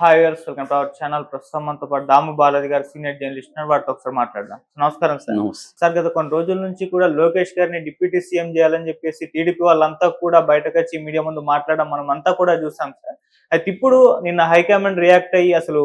Hi viewers, welcome to our channel. ప్రస్తుతం మనతో పాటు దాము బాలాజీ గారు, సీనియర్ జర్నలిస్ట్, వారితో ఒకసారి మాట్లాడదాం. నమస్కారం సార్. నమస్తే. సార్, గత కొన్ని రోజుల నుంచి కూడా లోకేష్ గారిని డిప్యూటీ సీఎం చేయాలని చెప్పేసి టీడీపీ వాళ్ళంతా కూడా బయటకు వచ్చి మీడియా ముందు మాట్లాడడం మనం అంతా కూడా చూసాం సార్. అయితే ఇప్పుడు నిన్న హైకమాండ్ రియాక్ట్ అయ్యి అసలు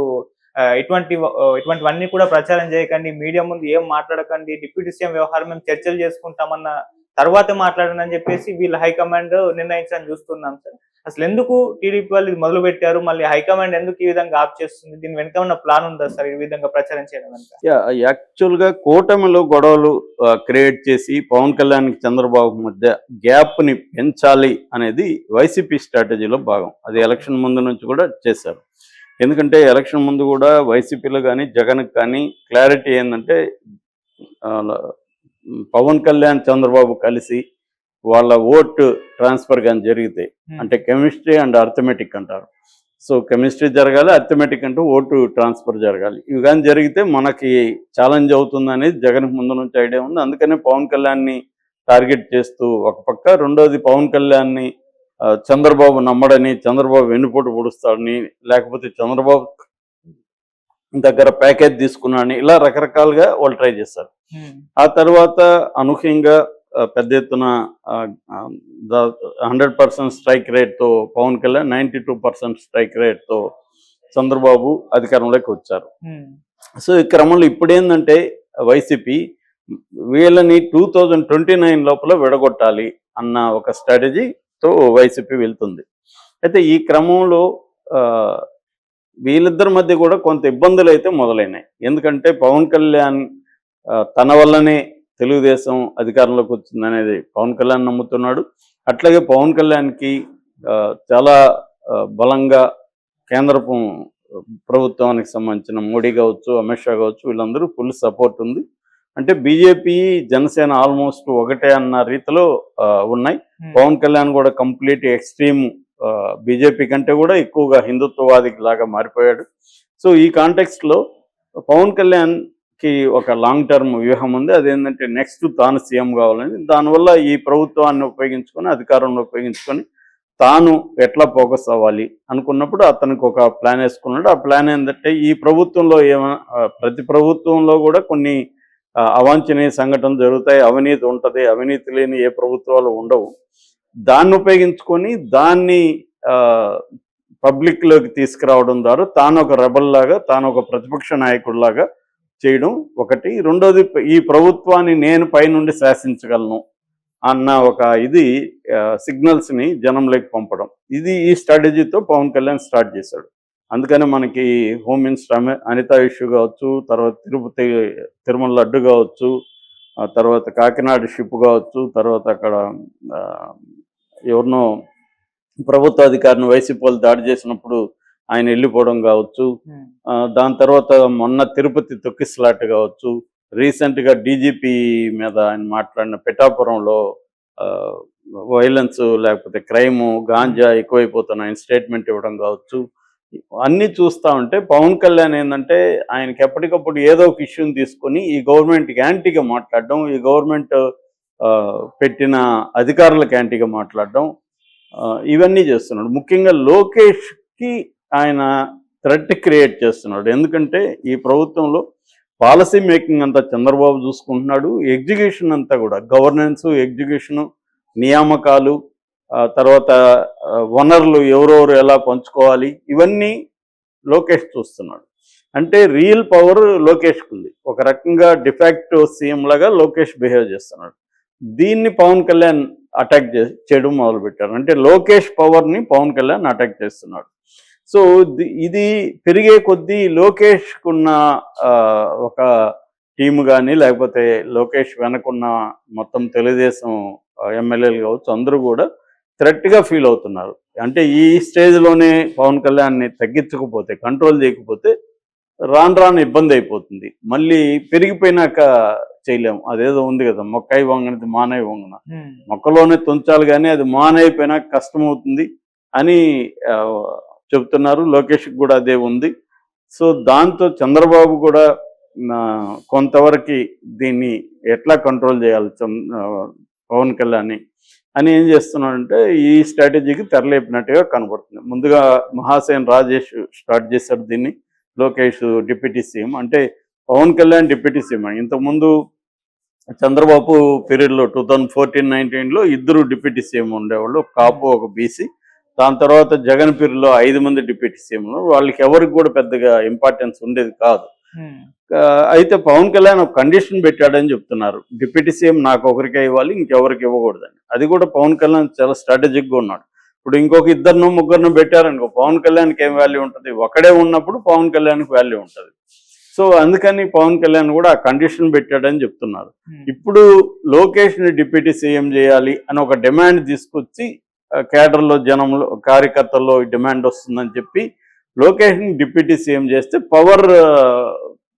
ఇటువంటివన్నీ కూడా ప్రచారం చేయకండి, మీడియా ముందు ఏం మాట్లాడకండి, డిప్యూటీ సీఎం వ్యవహారం మేము చర్చలు చేసుకుంటామన్న తర్వాతే మాట్లాడండి అని చెప్పేసి వీళ్ళ హైకమాండ్ నిర్ణయించని చూస్తున్నాం సార్. అసలు ఎందుకు టీడీపీ వాళ్ళు ఇది మొదలు పెట్టారు, మళ్ళీ హైకమాండ్ ఎందుకు ఈ విధంగా ఆప్ చేస్తుంది, దీని వెనక ఉన్న ప్లాన్ ఉందా సార్ ఈ విధంగా ప్రచారం చేయడం వెనక? యాక్చువల్ గా కూటమిలో గొడవలు క్రియేట్ చేసి పవన్ కళ్యాణ్ చంద్రబాబు మధ్య గ్యాప్ ని పెంచాలి అనేది వైసీపీ స్ట్రాటజీలో భాగం. అది ఎలక్షన్ ముందు నుంచి కూడా చేశారు. ఎందుకంటే ఎలక్షన్ ముందు కూడా వైసీపీలో కానీ జగన్కి కానీ క్లారిటీ ఏంటంటే పవన్ కళ్యాణ్ చంద్రబాబు కలిసి వాళ్ళ ఓటు ట్రాన్స్ఫర్ కానీ జరిగితే, అంటే కెమిస్ట్రీ అండ్ అర్థమెటిక్ అంటారు. సో కెమిస్ట్రీ జరగాలి, అర్థమెటిక్ అంటే ఓటు ట్రాన్స్ఫర్ జరగాలి. ఇవి కానీ జరిగితే మనకి ఛాలెంజ్ అవుతుంది అనేది జగన్కి ముందు నుంచి ఐడియా ఉంది. అందుకనే పవన్ కళ్యాణ్ని టార్గెట్ చేస్తూ ఒక పక్క, రెండోది పవన్ కళ్యాణ్ని చంద్రబాబు నమ్మడని, చంద్రబాబు వెన్నుపోటు పొడుస్తాడని, లేకపోతే చంద్రబాబు దగ్గర ప్యాకేజ్ తీసుకున్నాడని, ఇలా రకరకాలుగా వాళ్ళు ట్రై చేస్తారు. ఆ తర్వాత అనూహ్యంగా పెద్ద ఎత్తున 100% స్ట్రైక్ రేట్తో పవన్ కళ్యాణ్, 92% స్ట్రైక్ రేట్తో చంద్రబాబు అధికారంలోకి వచ్చారు. సో ఈ క్రమంలో ఇప్పుడేందంటే వైసీపీ వీళ్ళని 2029 లోపల విడగొట్టాలి అన్న ఒక స్ట్రాటజీతో వైసీపీ వెళ్తుంది. అయితే ఈ క్రమంలో వీళ్ళిద్దరి మధ్య కూడా కొంత ఇబ్బందులు అయితే మొదలైనాయి. ఎందుకంటే పవన్ కళ్యాణ్ తన వల్లనే తెలుగుదేశం అధికారంలోకి వచ్చిందనేది పవన్ కళ్యాణ్ నమ్ముతున్నాడు. అట్లాగే పవన్ కళ్యాణ్కి చాలా బలంగా కేంద్ర ప్రభుత్వానికి సంబంధించిన మోడీ కావచ్చు, అమిత్ షా కావచ్చు, వీళ్ళందరూ ఫుల్ సపోర్ట్ ఉంది. అంటే బీజేపీ జనసేన ఆల్మోస్ట్ ఒకటే అన్న రీతిలో ఉన్నాయి. పవన్ కళ్యాణ్ కూడా కంప్లీట్ ఎక్స్ట్రీమ్ బీజేపీ కంటే కూడా ఎక్కువగా హిందుత్వవాదికి లాగా మారిపోయాడు. సో ఈ కాంటెక్స్ట్లో పవన్ కళ్యాణ్కి ఒక లాంగ్ టర్మ్ వ్యూహం ఉంది. అదేంటంటే నెక్స్ట్ తాను సీఎం కావాలని, దానివల్ల ఈ ప్రభుత్వాన్ని ఉపయోగించుకొని, అధికారంలో ఉపయోగించుకొని తాను ఎట్లా ఫోకస్ అవ్వాలి అనుకున్నప్పుడు అతనికి ఒక ప్లాన్ వేసుకున్నాడు. ఆ ప్లాన్ ఏంటంటే, ఈ ప్రభుత్వంలో ప్రతి ప్రభుత్వంలో కూడా కొన్ని అవాంఛనీయ సంఘటనలు జరుగుతాయి, అవినీతి ఉంటుంది, అవినీతి లేని ఏ ప్రభుత్వాలు ఉండవు. దాన్ని ఉపయోగించుకొని దాన్ని పబ్లిక్లోకి తీసుకురావడం ద్వారా తాను ఒక రెబల్ లాగా, తాను ఒక ప్రతిపక్ష నాయకుడిలాగా చేయడం ఒకటి. రెండోది, ఈ ప్రభుత్వాన్ని నేను పైనుండి శాసించగలను అన్న ఒక సిగ్నల్స్ని జనంలోకి పంపడం. ఈ స్ట్రాటజీతో పవన్ కళ్యాణ్ స్టార్ట్ చేశాడు. అందుకని మనకి హోమ్ మినిస్టర్ అనిత ఇష్యూ కావచ్చు, తర్వాత తిరుమల లడ్డు కావచ్చు, తర్వాత కాకినాడ షిప్ కావచ్చు, తర్వాత అక్కడ ఎవరినో ప్రభుత్వ అధికారిని వైసీపీ వాళ్ళు దాడి చేసినప్పుడు ఆయన వెళ్ళిపోవడం కావచ్చు, దాని తర్వాత మొన్న తిరుపతి తొక్కిసలాట కావచ్చు, రీసెంట్గా డీజీపీ మీద ఆయన మాట్లాడిన పిఠాపురంలో వైలెన్స్ లేకపోతే క్రైము, గాంజా ఎక్కువైపోతున్న ఆయన స్టేట్మెంట్ ఇవ్వడం కావచ్చు, అన్నీ చూస్తూ ఉంటే పవన్ కళ్యాణ్ ఏంటంటే ఆయనకి ఎప్పటికప్పుడు ఏదో ఒక ఇష్యూని తీసుకొని ఈ గవర్నమెంట్కి యాంటీగా మాట్లాడడం, ఈ గవర్నమెంట్ పెట్టిన అధికారులకు యాంటీగా మాట్లాడడం, ఇవన్నీ చేస్తున్నాడు. ముఖ్యంగా లోకేష్కి ఆయన థ్రెట్ క్రియేట్ చేస్తున్నాడు. ఎందుకంటే ఈ ప్రభుత్వంలో పాలసీ మేకింగ్ అంతా చంద్రబాబు చూసుకుంటున్నాడు, ఎగ్జిక్యూషన్ అంతా కూడా గవర్నెన్స్, ఎగ్జిక్యూషను, నియామకాలు, తర్వాత వనరులు ఎవరెవరు ఎలా పంచుకోవాలి, ఇవన్నీ లోకేష్ చూస్తున్నాడు. అంటే రియల్ పవర్ లోకేష్కి ఉంది. ఒక రకంగా డిఫాక్టో సీఎం లాగా లోకేష్ బిహేవ్ చేస్తున్నాడు. దీన్ని పవన్ కళ్యాణ్ అటాక్ చేయడం మొదలుపెట్టారు. అంటే లోకేష్ పవర్ని పవన్ కళ్యాణ్ అటాక్ చేస్తున్నాడు. సో ఇది పెరిగే కొద్దీ లోకేష్కున్న ఒక టీము కానీ, లేకపోతే లోకేష్ వెనకున్న మొత్తం తెలుగుదేశం ఎమ్మెల్యేలు కావచ్చు, అందరూ కూడా థ్రెట్గా ఫీల్ అవుతున్నారు. అంటే ఈ స్టేజ్లోనే పవన్ కళ్యాణ్ని తగ్గించకపోతే, కంట్రోల్ చేయకపోతే రాను రాను ఇబ్బంది అయిపోతుంది. మళ్ళీ పెరిగిపోయినాక చేయలేము. అదేదో ఉంది కదా, మొక్కై వంగనది మానై వంగన, మొక్కలోనే తుంచాలి కానీ అది మానైపోయినాక కష్టమవుతుంది అని చెప్తున్నారు. లోకేష్కి కూడా అదే ఉంది. సో దాంతో చంద్రబాబు కూడా కొంతవరకు దీన్ని ఎట్లా కంట్రోల్ చేయాలి పవన్ కళ్యాణ్ని అని ఏం చేస్తున్నాడంటే ఈ స్ట్రాటజీకి తెరలేపినట్టుగా కనబడుతుంది. ముందుగా మహాసేన్ రాజేష్ స్టార్ట్ చేశాడు దీన్ని, లోకేష్ డిప్యూటీ సీఎం. అంటే పవన్ కళ్యాణ్ డిప్యూటీ సీఎం. ఇంతకుముందు చంద్రబాబు పీరియడ్లో 2014-19లో ఇద్దరు డిప్యూటీ సీఎం ఉండేవాళ్ళు, ఒక కాపు ఒక బీసీ. దాని తర్వాత జగన్ పీరియడ్లో 5 మంది డిప్యూటీ సీఎంలు. వాళ్ళకి ఎవరికి కూడా పెద్దగా ఇంపార్టెన్స్ ఉండేది కాదు. అయితే పవన్ కళ్యాణ్ ఒక కండిషన్ పెట్టాడని చెప్తున్నారు, డిప్యూటీ సీఎం నాకు ఒకరికే ఇవ్వాలి, ఇంకెవరికి ఇవ్వకూడదని. అది కూడా పవన్ కళ్యాణ్ చాలా స్ట్రాటజిక్గా ఉన్నాడు. ఇప్పుడు ఇంకొక ఇద్దరినో ముగ్గురినో పెట్టారనుకో, పవన్ కళ్యాణ్కి ఏం వాల్యూ ఉంటుంది? ఒకడే ఉన్నప్పుడు పవన్ కళ్యాణ్కి వాల్యూ ఉంటుంది. సో అందుకని పవన్ కళ్యాణ్ కూడా ఆ కండిషన్ పెట్టాడని చెప్తున్నారు. ఇప్పుడు లోకేష్ని డిప్యూటీ సీఎం చేయాలి అని ఒక డిమాండ్ తీసుకొచ్చి కేడర్లో, జనంలో, కార్యకర్తల్లో డిమాండ్ వస్తుందని చెప్పి లోకేష్ని డిప్యూటీ సీఎం చేస్తే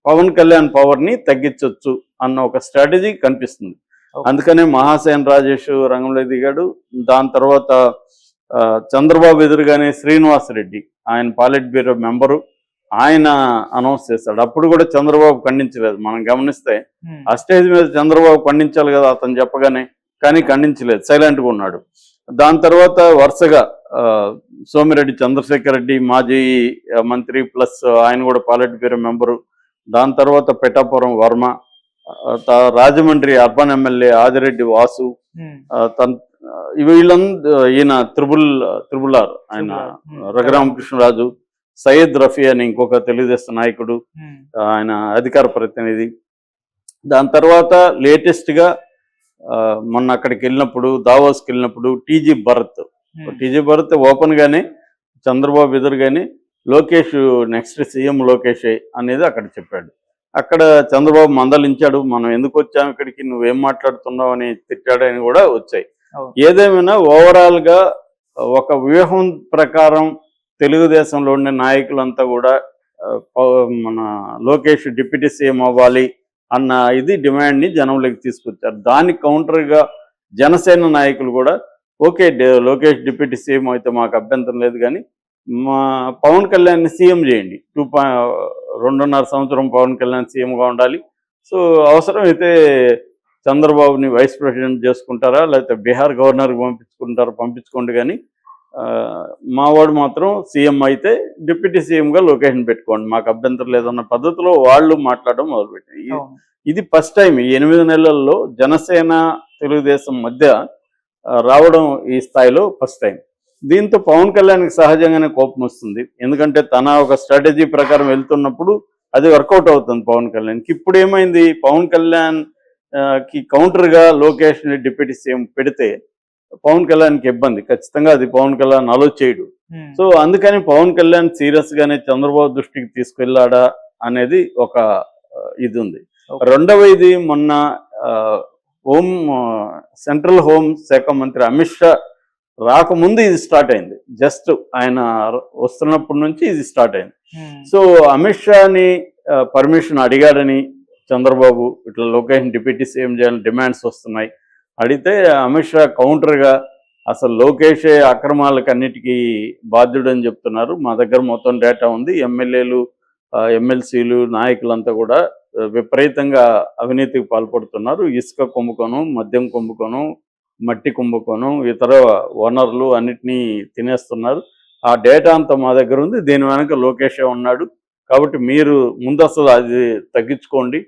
పవన్ కళ్యాణ్ పవర్ని తగ్గించవచ్చు అన్న ఒక స్ట్రాటజీ కనిపిస్తుంది. అందుకనే మహాసేన్ రాజేష్ రంగంలో దిగాడు. దాని తర్వాత చంద్రబాబు ఎదురుగానే శ్రీనివాస్ రెడ్డి, ఆయన పాలిట్ బ్యూరో మెంబరు, ఆయన అనౌన్స్ చేశాడు. అప్పుడు కూడా చంద్రబాబు ఖండించలేదు. మనం గమనిస్తే ఆ స్టేజ్ మీద చంద్రబాబు ఖండించాలి కదా అతను చెప్పగానే, కానీ ఖండించలేదు, సైలెంట్గా ఉన్నాడు. దాని తర్వాత వరుసగా సోమిరెడ్డి చంద్రశేఖర్ రెడ్డి మాజీ మంత్రి ప్లస్ ఆయన కూడా పాలిట్ బ్యూరో మెంబరు. దాని తర్వాత పిఠాపురం వర్మ, రాజమండ్రి అర్బన్ ఎమ్మెల్యే ఆదిరెడ్డి వాసు, ఈయన త్రిబుల్ ఆర్ ఆయన రఘురామకృష్ణరాజు, సయ్యద్ రఫీ అని ఇంకొక తెలుగుదేశం నాయకుడు, ఆయన అధికార ప్రతినిధి. దాని తర్వాత లేటెస్ట్గా మొన్న అక్కడికి వెళ్ళినప్పుడు, దావోస్కి వెళ్ళినప్పుడు టీజీ భరత్ ఓపెన్గానే చంద్రబాబు ఎదురుగానే లోకేష్ నెక్స్ట్ సీఎం లోకేష్ అనేది అక్కడ చెప్పాడు. అక్కడ చంద్రబాబు మందలించాడు, మనం ఎందుకు వచ్చాము ఇక్కడికి, నువ్వేం మాట్లాడుతున్నావు అని తిట్టాడని కూడా వచ్చాయి. ఏదేమైనా ఓవరాల్గా ఒక వ్యూహం ప్రకారం తెలుగుదేశంలో ఉండే నాయకులంతా కూడా మన లోకేష్ డిప్యూటీ సీఎం అవ్వాలి అన్న ఇది డిమాండ్ని జనంలోకి తీసుకొచ్చారు. దానికి కౌంటర్గా జనసేన నాయకులు కూడా ఓకే లోకేష్ డిప్యూటీ సీఎం అయితే మాకు అభ్యంతరం లేదు, కానీ మా పవన్ కళ్యాణ్ని సీఎం చేయండి, 2.5 సంవత్సరం పవన్ కళ్యాణ్ సీఎంగా ఉండాలి. సో అవసరమైతే చంద్రబాబుని వైస్ ప్రెసిడెంట్ చేసుకుంటారా, లేకపోతే బీహార్ గవర్నర్కి పంపించుకోండి, కానీ మావాడు మాత్రం సీఎం అయితే డిప్యూటీ సీఎంగా లొకేషన్ పెట్టుకోండి, మాకు అభ్యంతరం లేదన్న పద్ధతిలో వాళ్ళు మాట్లాడడం మొదలుపెట్టారు. ఇది ఫస్ట్ టైం ఈ 8 నెలల్లో జనసేన తెలుగుదేశం మధ్య రావడం ఈ స్థాయిలో ఫస్ట్ టైం. దీంతో పవన్ కళ్యాణ్కి సహజంగానే కోపం వస్తుంది, ఎందుకంటే తన ఒక స్ట్రాటజీ ప్రకారం వెళ్తున్నప్పుడు అది వర్కౌట్ అవుతుంది పవన్ కళ్యాణ్కి. ఇప్పుడు ఏమైంది, పవన్ కళ్యాణ్ కి కౌంటర్గా లోకేష్ని డిప్యూటీ సీఎం పెడితే పవన్ కళ్యాణ్కి ఇబ్బంది, ఖచ్చితంగా అది పవన్ కళ్యాణ్ అలో చేయడు. సో అందుకని పవన్ కళ్యాణ్ సీరియస్ గానే చంద్రబాబు దృష్టికి తీసుకెళ్లాడా అనేది ఒక ఇది ఉంది. రెండవది, మొన్న సెంట్రల్ హోమ్ శాఖ మంత్రి అమిత్ షా రాకముందు ఇది స్టార్ట్ అయింది, జస్ట్ ఆయన వస్తున్నప్పటి నుంచి ఇది స్టార్ట్ అయింది. సో అమిత్ షాని పర్మిషన్ అడిగాడని చంద్రబాబు ఇట్లా లోకేష్ డిప్యూటీ సీఎం చేయాలని డిమాండ్స్ వస్తున్నాయి. అడిగితే అమిత్ షా కౌంటర్గా అసలు లోకేషే అక్రమాలకు అన్నిటికీ బాధ్యుడని చెప్తున్నారు, మా దగ్గర మొత్తం డేటా ఉంది, ఎమ్మెల్యేలు ఎమ్మెల్సీలు నాయకులంతా కూడా విపరీతంగా అవినీతికి పాల్పడుతున్నారు, ఇసుక కుంభకోణం, మద్యం కుంభకోణం, మట్టి కుంభకోణం, ఇతర వనరులు అన్నిటినీ తినేస్తున్నారు, ఆ డేటా అంతా మా దగ్గర ఉంది, దీని వెనక లోకేషే ఉన్నాడు, కాబట్టి మీరు ముందు అసలు అది తగ్గించుకోండి,